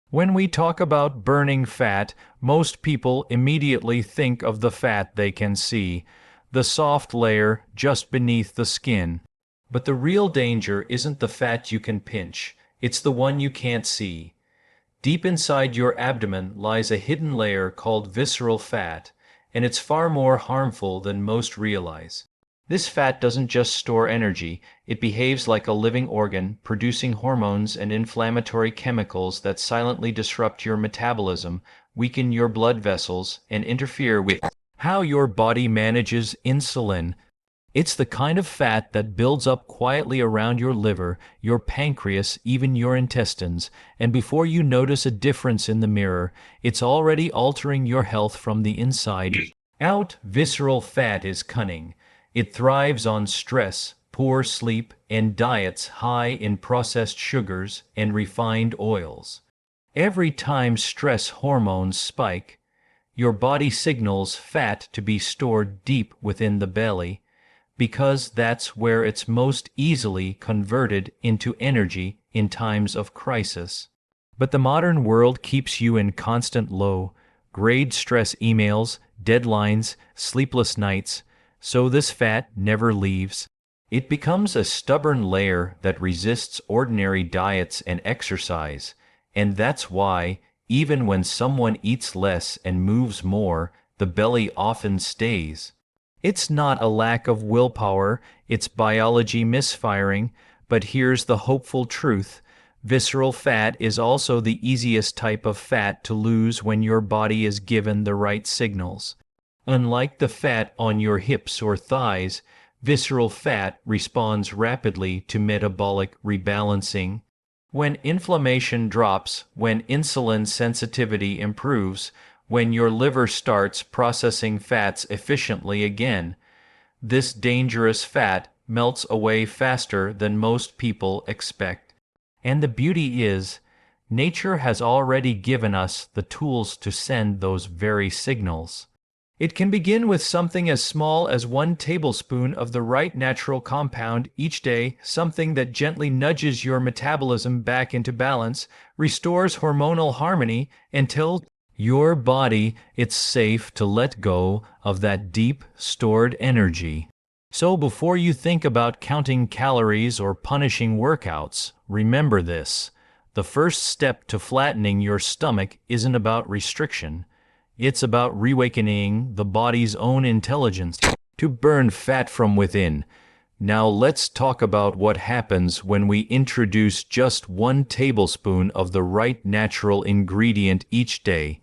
When we talk about burning fat, most people immediately think of the fat they can see, the soft layer just beneath the skin. But the real danger isn't the fat you can pinch, it's the one you can't see. Deep inside your abdomen lies a hidden layer called visceral fat, and it's far more harmful than most realize. This fat doesn't just store energy, it behaves like a living organ, producing hormones and inflammatory chemicals that silently disrupt your metabolism, weaken your blood vessels, and interfere with how your body manages insulin. It's the kind of fat that builds up quietly around your liver, your pancreas, even your intestines, and before you notice a difference in the mirror, it's already altering your health from the inside out. Visceral fat is cunning. It thrives on stress, poor sleep, and diets high in processed sugars and refined oils. Every time stress hormones spike, your body signals fat to be stored deep within the belly, because that's where it's most easily converted into energy in times of crisis. But the modern world keeps you in constant low-grade stress emails, deadlines, sleepless nights, so this fat never leaves. It becomes a stubborn layer that resists ordinary diets and exercise, and that's why, even when someone eats less and moves more, the belly often stays. It's not a lack of willpower, it's biology misfiring, but here's the hopeful truth. Visceral fat is also the easiest type of fat to lose when your body is given the right signals. Unlike the fat on your hips or thighs, visceral fat responds rapidly to metabolic rebalancing. When inflammation drops, when insulin sensitivity improves, when your liver starts processing fats efficiently again, this dangerous fat melts away faster than most people expect. And the beauty is, nature has already given us the tools to send those very signals. It can begin with something as small as 1 tablespoon of the right natural compound each day, something that gently nudges your metabolism back into balance, restores hormonal harmony, and tells your body it's safe to let go of that deep, stored energy. So before you think about counting calories or punishing workouts, remember this. The first step to flattening your stomach isn't about restriction. It's about reawakening the body's own intelligence to burn fat from within. Now let's talk about what happens when we introduce just 1 tablespoon of the right natural ingredient each day.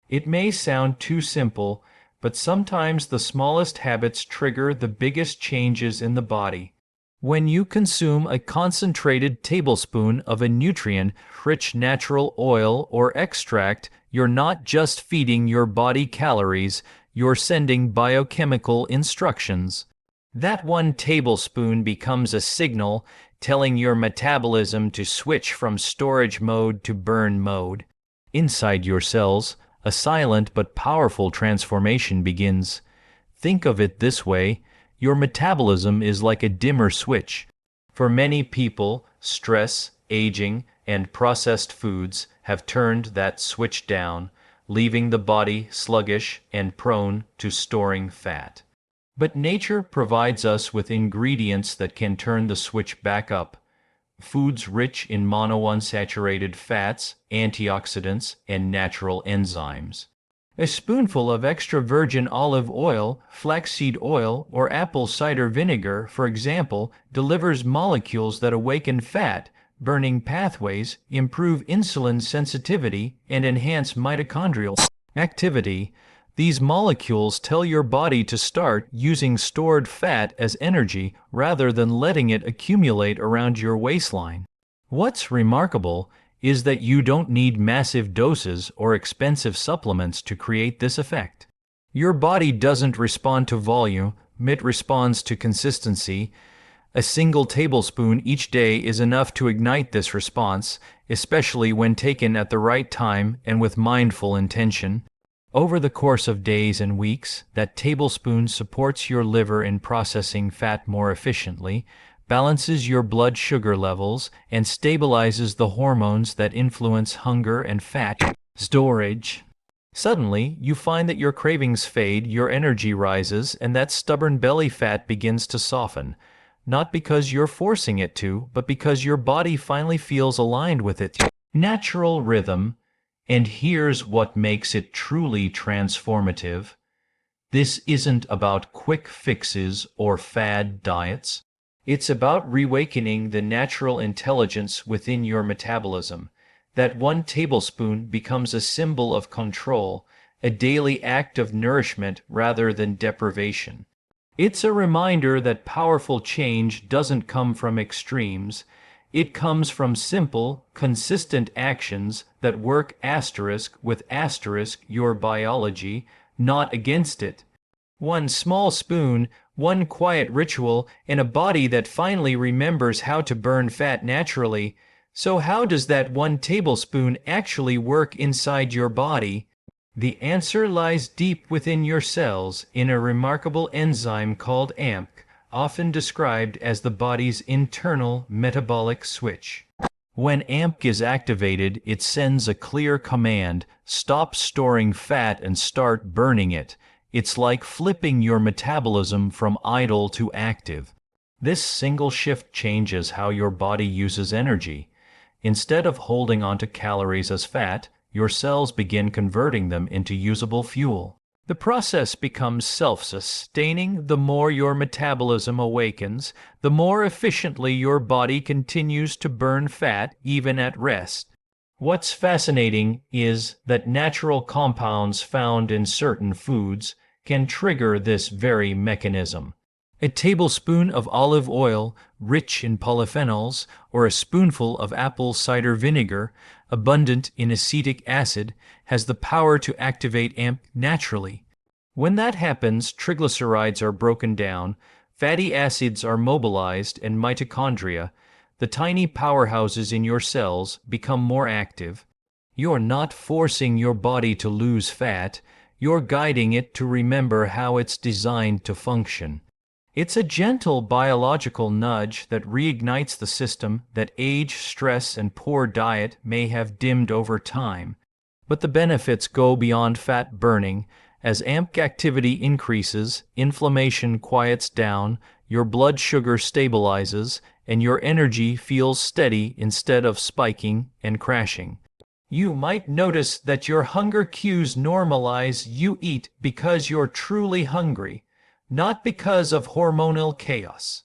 It may sound too simple, but sometimes the smallest habits trigger the biggest changes in the body. When you consume a concentrated tablespoon of a nutrient-rich natural oil or extract, you're not just feeding your body calories, you're sending biochemical instructions. That 1 tablespoon becomes a signal telling your metabolism to switch from storage mode to burn mode. Inside your cells, a silent but powerful transformation begins. Think of it this way. Your metabolism is like a dimmer switch. For many people, stress, aging, and processed foods have turned that switch down, leaving the body sluggish and prone to storing fat. But nature provides us with ingredients that can turn the switch back up. Foods rich in monounsaturated fats, antioxidants, and natural enzymes. A spoonful of extra virgin olive oil, flaxseed oil, or apple cider vinegar, for example, delivers molecules that awaken fat-burning pathways, improve insulin sensitivity, and enhance mitochondrial activity. These molecules tell your body to start using stored fat as energy rather than letting it accumulate around your waistline. What's remarkable is that you don't need massive doses or expensive supplements to create this effect. Your body doesn't respond to volume, it responds to consistency. A single tablespoon each day is enough to ignite this response, especially when taken at the right time and with mindful intention. Over the course of days and weeks, that tablespoon supports your liver in processing fat more efficiently, balances your blood sugar levels, and stabilizes the hormones that influence hunger and fat storage. Suddenly, you find that your cravings fade, your energy rises, and that stubborn belly fat begins to soften. Not because you're forcing it to, but because your body finally feels aligned with its natural rhythm. And here's what makes it truly transformative. This isn't about quick fixes or fad diets. It's about reawakening the natural intelligence within your metabolism. That 1 tablespoon becomes a symbol of control, a daily act of nourishment rather than deprivation. It's a reminder that powerful change doesn't come from extremes. It comes from simple, consistent actions that work with your biology, not against it. One small spoon, one quiet ritual, and a body that finally remembers how to burn fat naturally. So how does that 1 tablespoon actually work inside your body? The answer lies deep within your cells in a remarkable enzyme called AMP, often described as the body's internal metabolic switch. When AMP is activated, it sends a clear command: stop storing fat and start burning it. It's like flipping your metabolism from idle to active. This single shift changes how your body uses energy. Instead of holding onto calories as fat, your cells begin converting them into usable fuel. The process becomes self-sustaining. The more your metabolism awakens, the more efficiently your body continues to burn fat even at rest. What's fascinating is that natural compounds found in certain foods can trigger this very mechanism. A tablespoon of olive oil, rich in polyphenols, or a spoonful of apple cider vinegar, abundant in acetic acid, has the power to activate AMP naturally. When that happens, triglycerides are broken down, fatty acids are mobilized, and mitochondria, the tiny powerhouses in your cells, become more active. You're not forcing your body to lose fat, you're guiding it to remember how it's designed to function. It's a gentle biological nudge that reignites the system that age, stress, and poor diet may have dimmed over time. But the benefits go beyond fat burning. As AMP activity increases, inflammation quiets down, your blood sugar stabilizes, and your energy feels steady instead of spiking and crashing. You might notice that your hunger cues normalize. You eat because you're truly hungry, not because of hormonal chaos.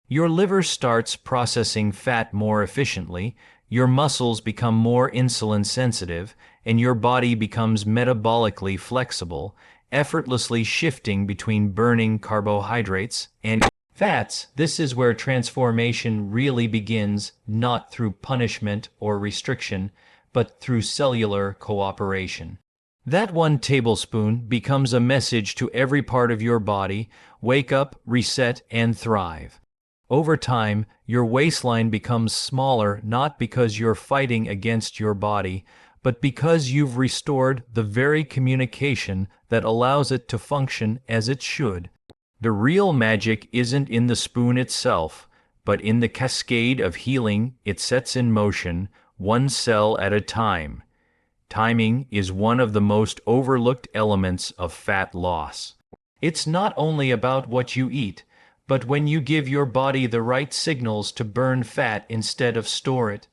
Your liver starts processing fat more efficiently, your muscles become more insulin sensitive, and your body becomes metabolically flexible, effortlessly shifting between burning carbohydrates and fats. This is where transformation really begins, not through punishment or restriction, but through cellular cooperation. That 1 tablespoon becomes a message to every part of your body: wake up, reset, and thrive. Over time, your waistline becomes smaller, not because you're fighting against your body, but because you've restored the very communication that allows it to function as it should. The real magic isn't in the spoon itself, but in the cascade of healing it sets in motion, one cell at a time. Timing is one of the most overlooked elements of fat loss. It's not only about what you eat, but when you give your body the right signals to burn fat instead of store it.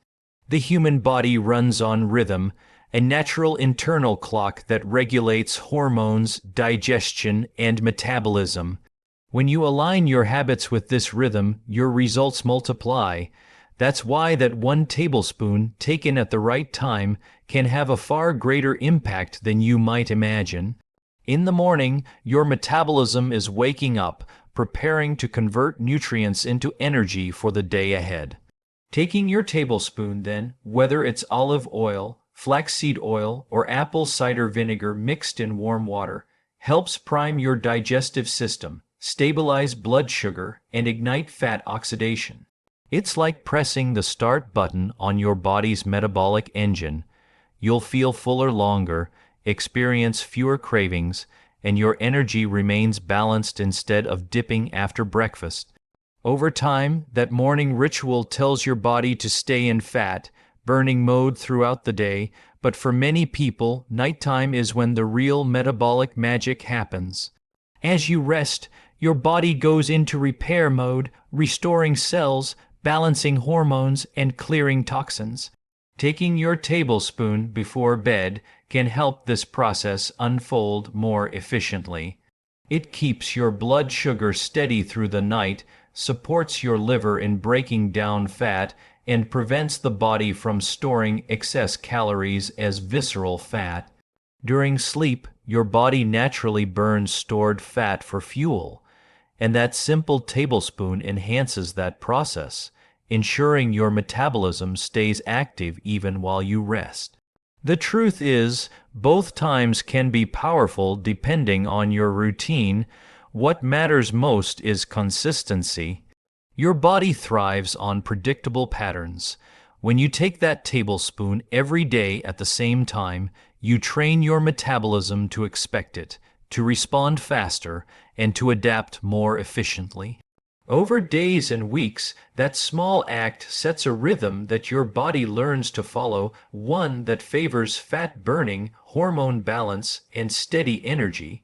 The human body runs on rhythm, a natural internal clock that regulates hormones, digestion, and metabolism. When you align your habits with this rhythm, your results multiply. That's why that 1 tablespoon, taken at the right time, can have a far greater impact than you might imagine. In the morning, your metabolism is waking up, preparing to convert nutrients into energy for the day ahead. Taking your tablespoon, then, whether it's olive oil, flaxseed oil, or apple cider vinegar mixed in warm water, helps prime your digestive system, stabilize blood sugar, and ignite fat oxidation. It's like pressing the start button on your body's metabolic engine. You'll feel fuller longer, experience fewer cravings, and your energy remains balanced instead of dipping after breakfast. Over time, that morning ritual tells your body to stay in fat, burning mode throughout the day, but for many people, nighttime is when the real metabolic magic happens. As you rest, your body goes into repair mode, restoring cells, balancing hormones, and clearing toxins. Taking your tablespoon before bed can help this process unfold more efficiently. It keeps your blood sugar steady through the night, supports your liver in breaking down fat, and prevents the body from storing excess calories as visceral fat. During sleep, your body naturally burns stored fat for fuel, and that simple tablespoon enhances that process, ensuring your metabolism stays active even while you rest. The truth is, both times can be powerful depending on your routine. What matters most is consistency. Your body thrives on predictable patterns. When you take that tablespoon every day at the same time, you train your metabolism to expect it, to respond faster, and to adapt more efficiently. Over days and weeks, that small act sets a rhythm that your body learns to follow, one that favors fat burning, hormone balance, and steady energy.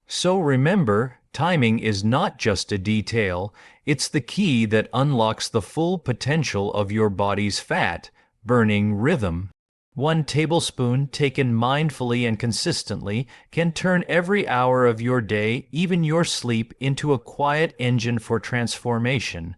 So remember, timing is not just a detail, it's the key that unlocks the full potential of your body's fat-burning rhythm. 1 tablespoon taken mindfully and consistently can turn every hour of your day, even your sleep, into a quiet engine for transformation.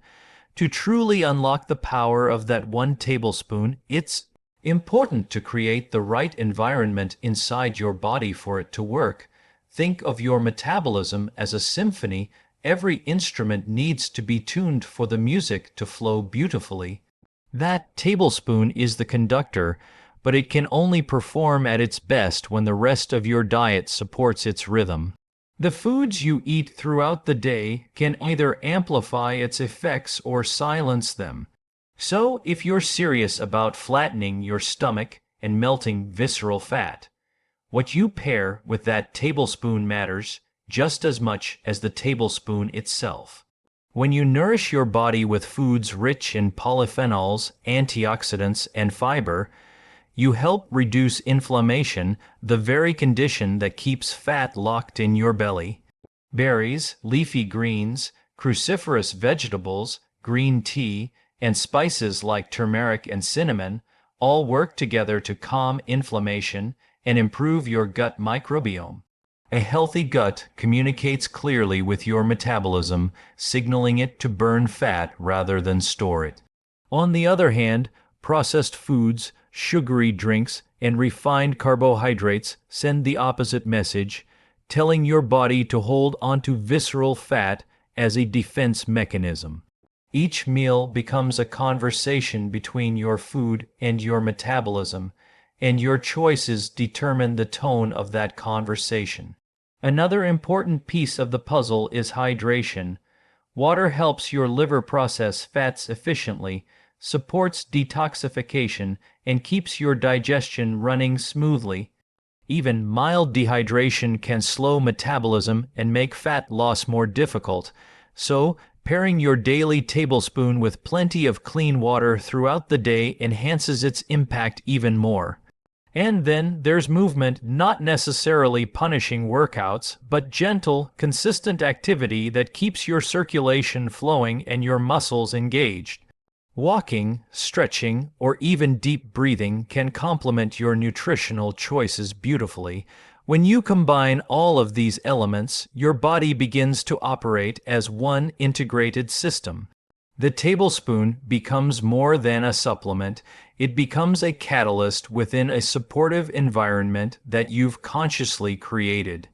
To truly unlock the power of that 1 tablespoon, it's important to create the right environment inside your body for it to work. Think of your metabolism as a symphony. Every instrument needs to be tuned for the music to flow beautifully. That tablespoon is the conductor, but it can only perform at its best when the rest of your diet supports its rhythm. The foods you eat throughout the day can either amplify its effects or silence them. So, if you're serious about flattening your stomach and melting visceral fat, what you pair with that tablespoon matters just as much as the tablespoon itself. When you nourish your body with foods rich in polyphenols, antioxidants, and fiber, you help reduce inflammation, the very condition that keeps fat locked in your belly. Berries, leafy greens, cruciferous vegetables, green tea, and spices like turmeric and cinnamon all work together to calm inflammation and improve your gut microbiome. A healthy gut communicates clearly with your metabolism, signaling it to burn fat rather than store it. On the other hand, processed foods, sugary drinks, and refined carbohydrates send the opposite message, telling your body to hold onto visceral fat as a defense mechanism. Each meal becomes a conversation between your food and your metabolism, and your choices determine the tone of that conversation. Another important piece of the puzzle is hydration. Water helps your liver process fats efficiently, supports detoxification, and keeps your digestion running smoothly. Even mild dehydration can slow metabolism and make fat loss more difficult. So, pairing your daily tablespoon with plenty of clean water throughout the day enhances its impact even more. And then there's movement, not necessarily punishing workouts, but gentle, consistent activity that keeps your circulation flowing and your muscles engaged. Walking, stretching, or even deep breathing can complement your nutritional choices beautifully. When you combine all of these elements, your body begins to operate as one integrated system. The tablespoon becomes more than a supplement. It becomes a catalyst within a supportive environment that you've consciously created.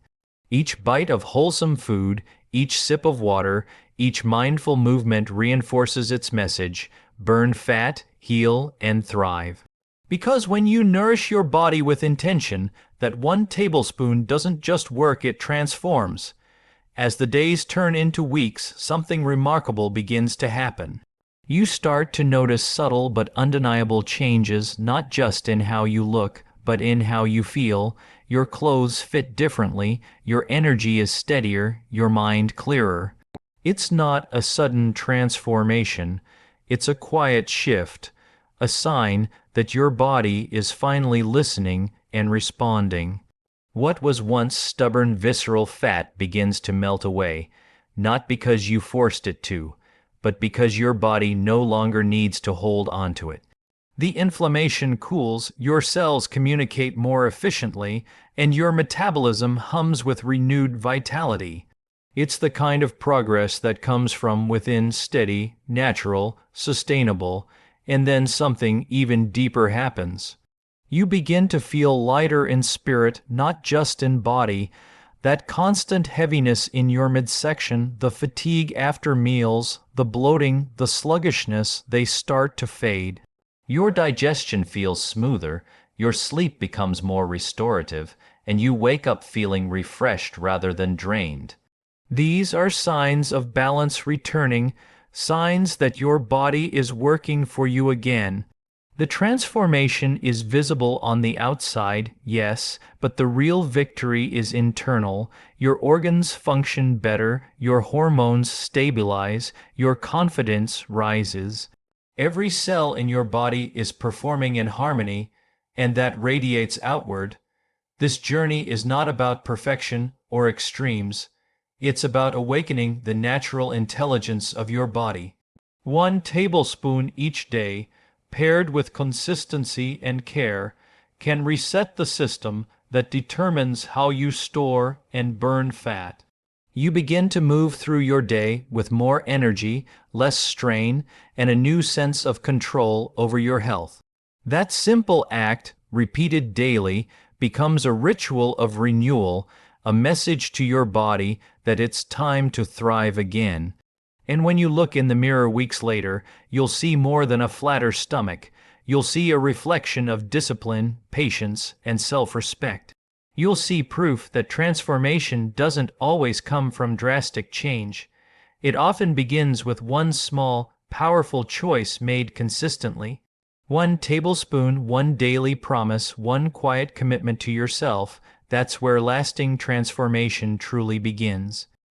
Each bite of wholesome food, each sip of water, each mindful movement reinforces its message: burn fat, heal, and thrive. Because when you nourish your body with intention, that 1 tablespoon doesn't just work, it transforms. As the days turn into weeks, something remarkable begins to happen. You start to notice subtle but undeniable changes, not just in how you look, but in how you feel. Your clothes fit differently, your energy is steadier, your mind clearer. It's not a sudden transformation, it's a quiet shift, a sign that your body is finally listening and responding. What was once stubborn visceral fat begins to melt away, not because you forced it to, but because your body no longer needs to hold onto it. The inflammation cools, your cells communicate more efficiently, and your metabolism hums with renewed vitality. It's the kind of progress that comes from within, steady, natural, sustainable, and then something even deeper happens. You begin to feel lighter in spirit, not just in body. That constant heaviness in your midsection, the fatigue after meals, the bloating, the sluggishness, they start to fade. Your digestion feels smoother, your sleep becomes more restorative, and you wake up feeling refreshed rather than drained. These are signs of balance returning, signs that your body is working for you again. The transformation is visible on the outside, yes, but the real victory is internal. Your organs function better, your hormones stabilize, your confidence rises. Every cell in your body is performing in harmony, and that radiates outward. This journey is not about perfection or extremes. It's about awakening the natural intelligence of your body. 1 tablespoon each day, paired with consistency and care, can reset the system that determines how you store and burn fat. You begin to move through your day with more energy, less strain, and a new sense of control over your health. That simple act, repeated daily, becomes a ritual of renewal, a message to your body that it's time to thrive again. And when you look in the mirror weeks later, you'll see more than a flatter stomach. You'll see a reflection of discipline, patience, and self-respect. You'll see proof that transformation doesn't always come from drastic change. It often begins with one small, powerful choice made consistently. 1 tablespoon, 1 daily promise, 1 quiet commitment to yourself. That's where lasting transformation truly begins.